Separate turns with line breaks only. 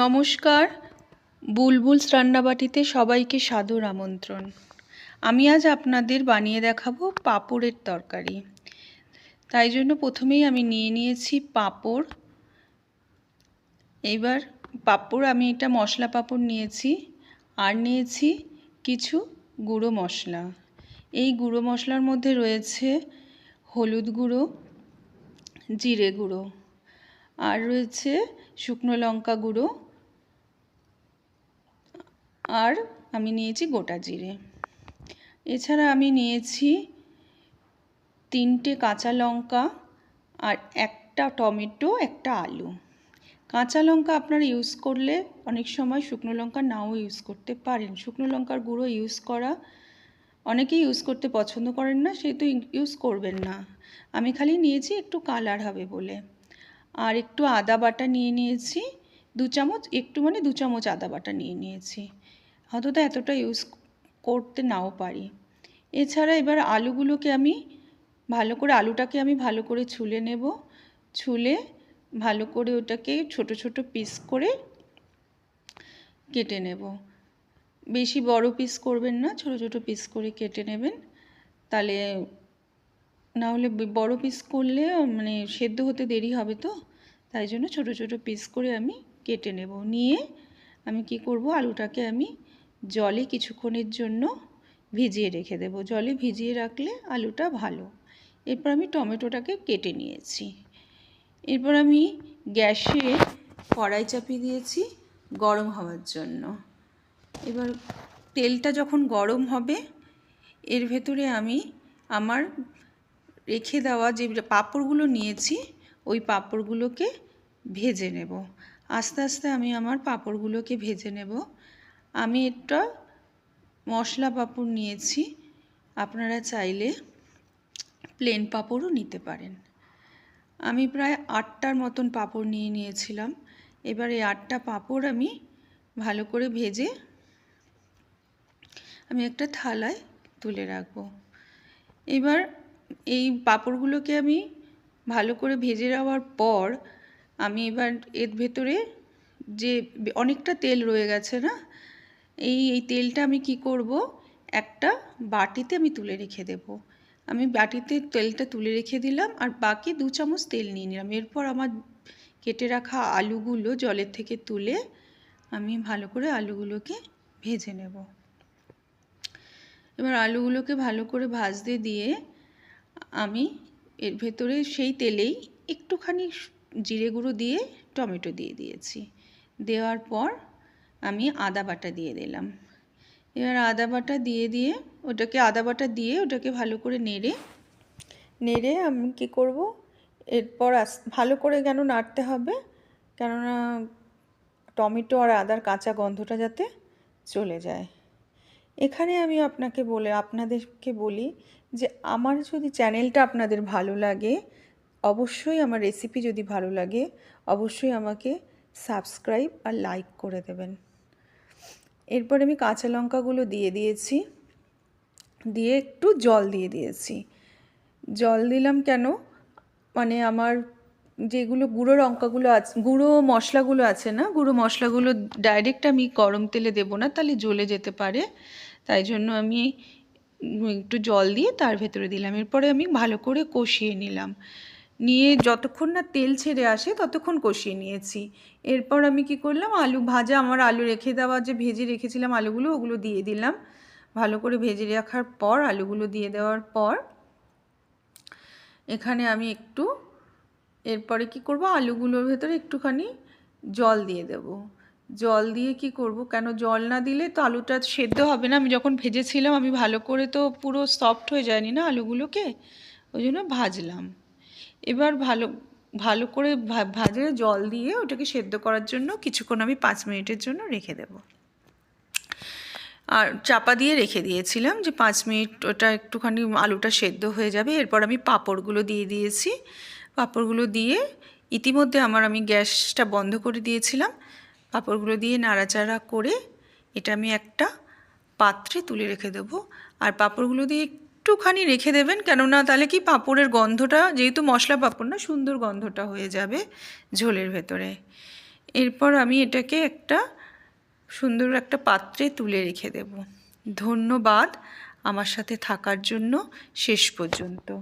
নমস্কার, বুলবুলস রান্নাবাটিতে সবাইকে সাদর আমন্ত্রণ। আমি আজ আপনাদের বানিয়ে দেখাবো পাঁপড়ের তরকারি। তাই জন্য প্রথমেই আমি নিয়ে নিয়েছি পাঁপড়। এইবার পাঁপড় আমি এটা মশলা পাঁপড় নিয়েছি, আর নিয়েছি কিছু গুঁড়ো মশলা। এই গুঁড়ো মশলার মধ্যে রয়েছে হলুদ গুঁড়ো, জিরে গুঁড়ো, আর রয়েছে শুকনো লঙ্কা গুঁড়ো, আর আমি নিয়েছি গোটা জিরে। এছাড়া আমি নিয়েছি 3টে কাঁচা লঙ্কা আর একটা টমেটো, একটা আলু। কাঁচা লঙ্কা আপনারা ইউজ করলে অনেক সময় শুকনো লঙ্কা নাও ইউজ করতে পারেন। শুকনো লঙ্কার গুঁড়ো ইউজ করা অনেকেই ইউজ করতে পছন্দ করেন না, সেহেতু ইউজ করবেন না। আমি খালি নিয়েছি একটু কালার হবে বলে। আর একটু আদা বাটা নিয়ে নিয়েছি 2 চামচ, একটু 2 চামচ আদা বাটা নিয়ে নিয়েছি। হয়তো এতটা ইউজ করতে নাও পারি। এছাড়া এবার আলুটাকে আমি ভালো করে ছুলে নেব। ছুলে ভালো করে ওটাকে ছোট ছোট পিস করে কেটে নেব। বেশি বড় পিস করবেন না, ছোট ছোট পিস করে কেটে নেবেন। তাহলে না হলে বড় পিস করলে সেদ্ধ হতে দেরি হবে, তো তাই জন্য ছোট ছোট পিস করে আমি কেটে নেব। নিয়ে আমি কি করব, আলুটাকে আমি জলে কিছুক্ষণের জন্য ভিজিয়ে রেখে দেব। জলে ভিজিয়ে রাখলে আলুটা ভালো। এরপর আমি টমেটোটাকে কেটে নিয়েছি। এরপর আমি গ্যাসে কড়াই চাপিয়ে দিয়েছি গরম হওয়ার জন্য। এবার তেলটা যখন গরম হবে, এর ভেতরে আমি আমার রেখে দেওয়া যে পাঁপড়গুলো নিয়েছি ওই পাঁপড়গুলোকে ভেজে নেব। আস্তে আস্তে আমি আমার পাঁপড়গুলোকে ভেজে নেব। আমি একটা মশলা পাঁপড় নিয়েছি, আপনারা চাইলে প্লেন পাঁপড়ও নিতে পারেন। আমি প্রায় 8টার মতন পাঁপড় নিয়ে নিয়েছিলাম। এবার এই 8টা পাঁপড় আমি ভালো করে ভেজে আমি একটা থালায় তুলে রাখব। এবার এই পাঁপড়গুলোকে আমি ভালো করে ভেজে নেওয়ার পর আমি এবার এর ভেতরে যে অনেকটা তেল রয়ে গেছে না, এই তেলটা আমি কি করব, একটা বাটিতে আমি তুলে রেখে দেব। আমি বাটিতে তেলটা তুলে রেখে দিলাম, আর বাকি 2 চামচ তেল নিয়ে নিলাম। এরপর আমার কেটে রাখা আলুগুলো জলের থেকে তুলে আমি ভালো করে আলুগুলোকে ভেজে নেব। এবার আলুগুলোকে ভালো করে ভাজতে দিয়ে আমি এর ভেতরে সেই তেলেই একটুখানি জিরে গুঁড়ো দিয়ে টমেটো দিয়ে দিয়েছি। দেওয়ার পর আমি আদা বাটা দিয়ে দিলাম। এবার আদা বাটা দিয়ে ওটাকে ভালো করে নেড়ে আমি কী করব, এরপর ভালো করে কেন নাড়তে হবে, কেননা টমেটো আর আদার কাঁচা গন্ধটা যাতে চলে যায়। এখানে আমি আপনাদেরকে বলি যে আমার যদি চ্যানেলটা আপনাদের ভালো লাগে, অবশ্যই আমার রেসিপি যদি ভালো লাগে, অবশ্যই আমাকে সাবস্ক্রাইব আর লাইক করে দেবেন। এরপর আমি কাঁচা লঙ্কাগুলো দিয়ে দিয়েছি, দিয়ে একটু জল দিয়ে দিয়েছি। জল দিলাম কেন, আমার যেগুলো গুঁড়ো মশলাগুলো আছে না, গুঁড়ো মশলাগুলো ডাইরেক্ট আমি গরম তেলে দেবো না, তাহলে জ্বলে যেতে পারে। তাই জন্য আমি একটু জল দিয়ে তার ভেতরে দিলাম। এরপরে আমি ভালো করে কষিয়ে নিলাম। নিয়ে যতক্ষণ না তেল ছেড়ে আসে ততক্ষণ কষিয়ে নিয়েছি। এরপর আমি কি করলাম, আলু রেখে দেওয়া যে ভেজে রেখেছিলাম আলুগুলো, ওগুলো দিয়ে দিলাম। ভালো করে ভেজে রাখার পর আলুগুলো দিয়ে দেওয়ার পর এখানে আমি এরপরে কি করব, আলুগুলোর ভেতরে একটুখানি জল দিয়ে দেব। জল দিয়ে কি করব, কেন জল না দিলে তো আলুটা সেদ্ধ হবে না। আমি যখন ভেজেছিলাম আমি ভালো করে তো পুরো সফট হয়ে যায়নি না আলুগুলোকে, ওই জন্য ভাজলাম। এবার ভালো করে ভাজে জল দিয়ে ওটাকে সেদ্ধ করার জন্য কিছুক্ষণ আমি 5 মিনিটের জন্য রেখে দেব। আর চাপা দিয়ে রেখে দিয়েছিলাম যে 5 মিনিট ওটা একটুখানি আলুটা সেদ্ধ হয়ে যাবে। এরপর আমি পাঁপড়গুলো দিয়ে দিয়েছি। পাঁপড়গুলো দিয়ে ইতিমধ্যে আমি গ্যাসটা বন্ধ করে দিয়েছিলাম। পাঁপড়গুলো দিয়ে নাড়াচাড়া করে এটা আমি একটা পাত্রে তুলে রেখে দেবো। আর পাঁপড়গুলো দিয়ে একটুখানি রেখে দেবেন, কেননা তাহলে কি পাঁপড়ের গন্ধটা, যেহেতু মশলা পাঁপড় না, সুন্দর গন্ধটা হয়ে যাবে ঝোলের ভেতরে। এরপর আমি এটাকে একটা সুন্দর একটা পাত্রে তুলে রেখে দেব। ধন্যবাদ আমার সাথে থাকার জন্য শেষ পর্যন্ত।